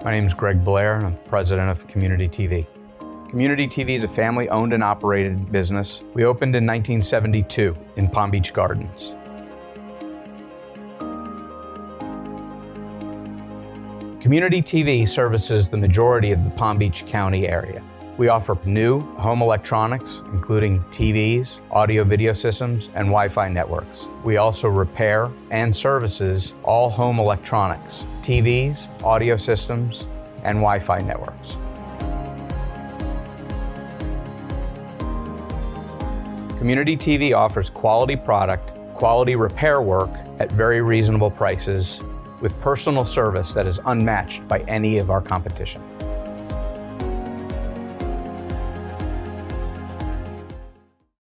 My name is Greg Blair, and I'm the president of Community TV. Community TV is a family-owned and operated business. We opened in 1972 in Palm Beach Gardens. Community TV services the majority of the Palm Beach County area. We offer new home electronics, including TVs, audio-video systems, and Wi-Fi networks. We also repair and services all home electronics, TVs, audio systems, and Wi-Fi networks. Community TV offers quality product, quality repair work at very reasonable prices, with personal service that is unmatched by any of our competition.